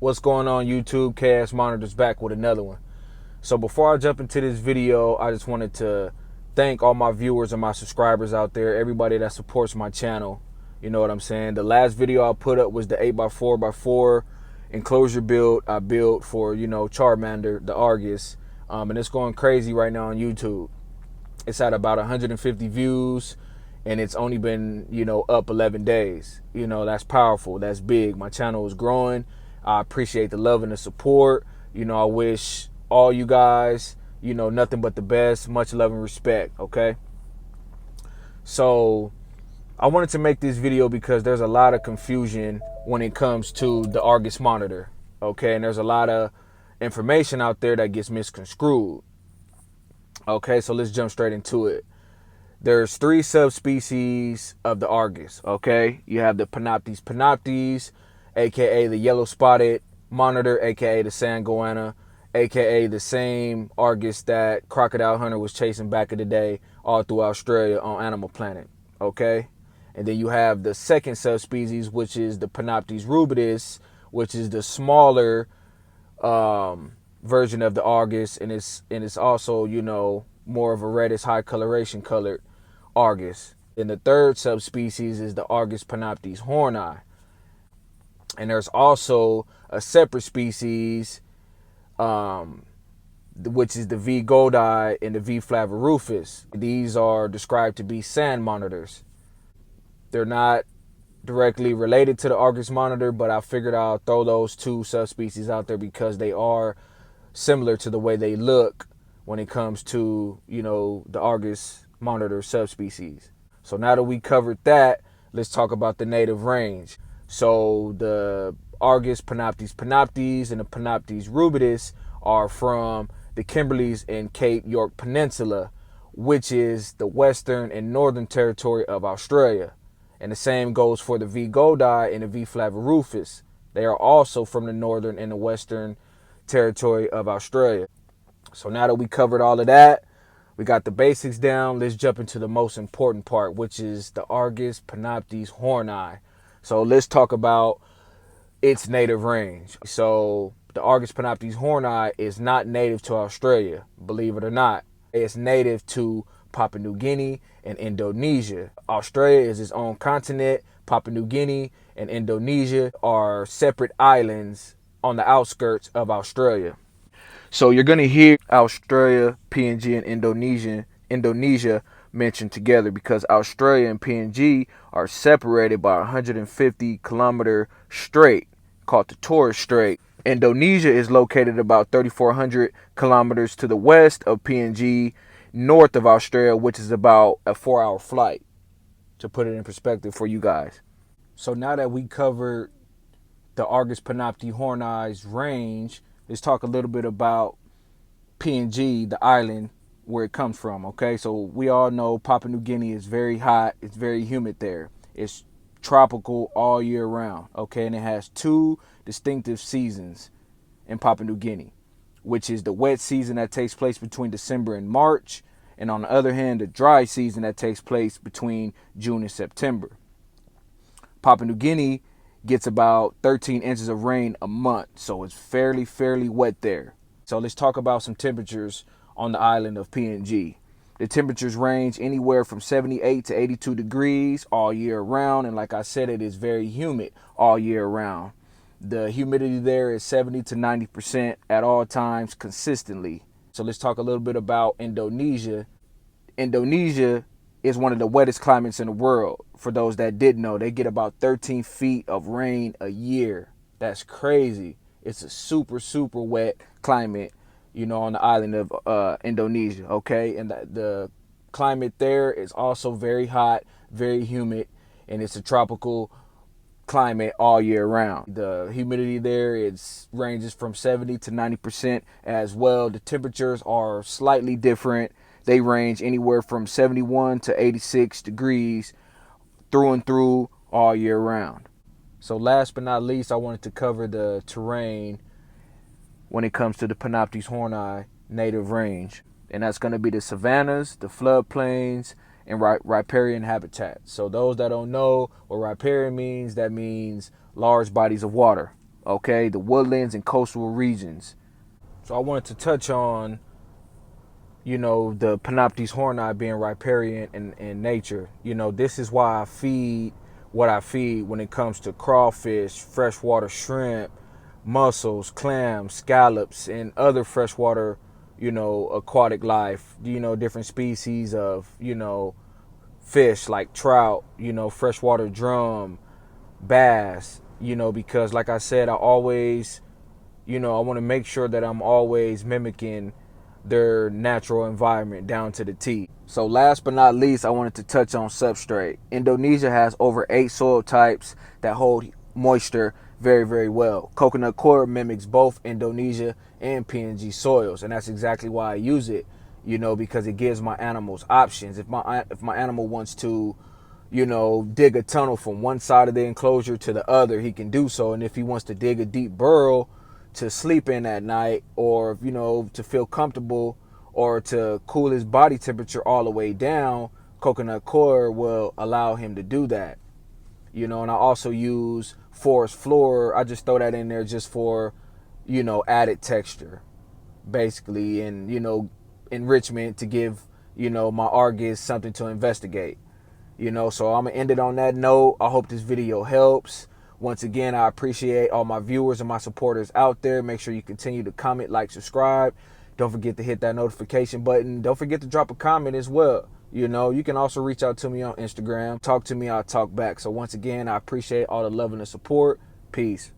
What's going on, YouTube? KS Monitors back with another one. So before I jump into this video, I just wanted to thank all my viewers and my subscribers out there, everybody that supports my channel. You know what I'm saying? The last video I put up was the 8x4x4 enclosure build I built for, Charmander, the Argus. And it's going crazy right now on YouTube. It's at about 150 views, and it's only been, up 11 days. That's powerful. That's big. My channel is growing. I appreciate the love and the support. I wish all you guys, nothing but the best. Much love and respect, okay? So I wanted to make this video because there's a lot of confusion when it comes to the Argus monitor, okay? And there's a lot of information out there that gets misconstrued. Okay, so let's jump straight into it. There's 3 subspecies of the Argus, okay? You have the Panoptes panoptes, aka the yellow spotted monitor, aka the Sangoana, aka the same Argus that Crocodile Hunter was chasing back in the day all through Australia on Animal Planet, okay? And then you have the second subspecies, which is the Panoptes rubidis, which is the smaller version of the Argus, and it's also, more of a reddish, high coloration colored Argus. And the third subspecies is the Argus panoptes horni. And there's also a separate species, which is the V. goldi and the V. flavirufus. These are described to be sand monitors. They're not directly related to the Argus monitor, but I figured I'll throw those 2 subspecies out there because they are similar to the way they look when it comes to, the Argus monitor subspecies. So now that we covered that, let's talk about the native range. So the Argus panoptes panoptes and the Panoptes rubidis are from the Kimberleys and Cape York Peninsula, which is the western and northern territory of Australia. And the same goes for the V. goldi and the V. flavirufus. They are also from the northern and the western territory of Australia. So now that we covered all of that, we got the basics down, let's jump into the most important part, which is the Argus panoptes horni. So let's talk about its native range. So the Argus panoptes horni is not native to Australia, believe it or not. It's native to Papua New Guinea and Indonesia. Australia is its own continent. Papua New Guinea and Indonesia are separate islands on the outskirts of Australia. So you're going to hear Australia, PNG, and Indonesia mentioned together because Australia and PNG are separated by a 150-kilometer strait called the Torres Strait. Indonesia is located about 3,400 kilometers to the west of PNG, north of Australia, which is about a 4-hour flight, to put it in perspective for you guys. So now that we covered the Argus panoptes horni's range, let's talk a little bit about PNG, the island where it comes from, okay? So we all know Papua New Guinea is very hot. It's very humid there. It's tropical all year round, okay? And it has 2 distinctive seasons in Papua New Guinea, which is the wet season that takes place between December and March, and on the other hand, the dry season that takes place between June and September. Papua New Guinea gets about 13 inches of rain a month, so it's fairly wet there. So let's talk about some temperatures on the island of PNG. The temperatures range anywhere from 78 to 82 degrees all year round, and like I said, it is very humid all year round. The humidity there is 70 to 90% at all times consistently. So let's talk a little bit about Indonesia. Indonesia is one of the wettest climates in the world. For those that didn't know, they get about 13 feet of rain a year. That's crazy. It's a super wet climate, on the island of Indonesia, okay? And the climate there is also very hot, very humid, and it's a tropical climate all year round. The humidity there ranges from 70 to 90% as well. The temperatures are slightly different. They range anywhere from 71 to 86 degrees through and through all year round. So last but not least, I wanted to cover the terrain when it comes to the Panoptes horni native range. And that's going to be the savannas, the floodplains, and riparian habitat. So those that don't know what riparian means, that means large bodies of water. okay, the woodlands and coastal regions. So I wanted to touch on, the Panoptes horni being riparian in nature. This is why I feed what I feed when it comes to crawfish, freshwater shrimp, mussels, clams, scallops, and other freshwater, aquatic life, different species of, fish like trout, freshwater drum, bass, because like I said, I always, I want to make sure that I'm always mimicking their natural environment down to the T. So last but not least, I wanted to touch on substrate. Indonesia has over 8 soil types that hold moisture very, very well. Coconut coir mimics both Indonesia and PNG soils, and that's exactly why I use it, because it gives my animals options. If my animal wants to, dig a tunnel from one side of the enclosure to the other, he can do so. And if he wants to dig a deep burrow to sleep in at night, or to feel comfortable, or to cool his body temperature all the way down, coconut coir will allow him to do that. And I also use forest floor. I just throw that in there just for added texture, basically, and enrichment to give my Argus something to investigate. So I'm gonna end it on that note. I hope this video helps. Once again, I appreciate all my viewers and my supporters out there. Make sure you continue to comment, like, subscribe. Don't forget to hit that notification button. Don't forget to drop a comment as well. You can also reach out to me on Instagram. Talk to me, I'll talk back. So once again, I appreciate all the love and the support. Peace.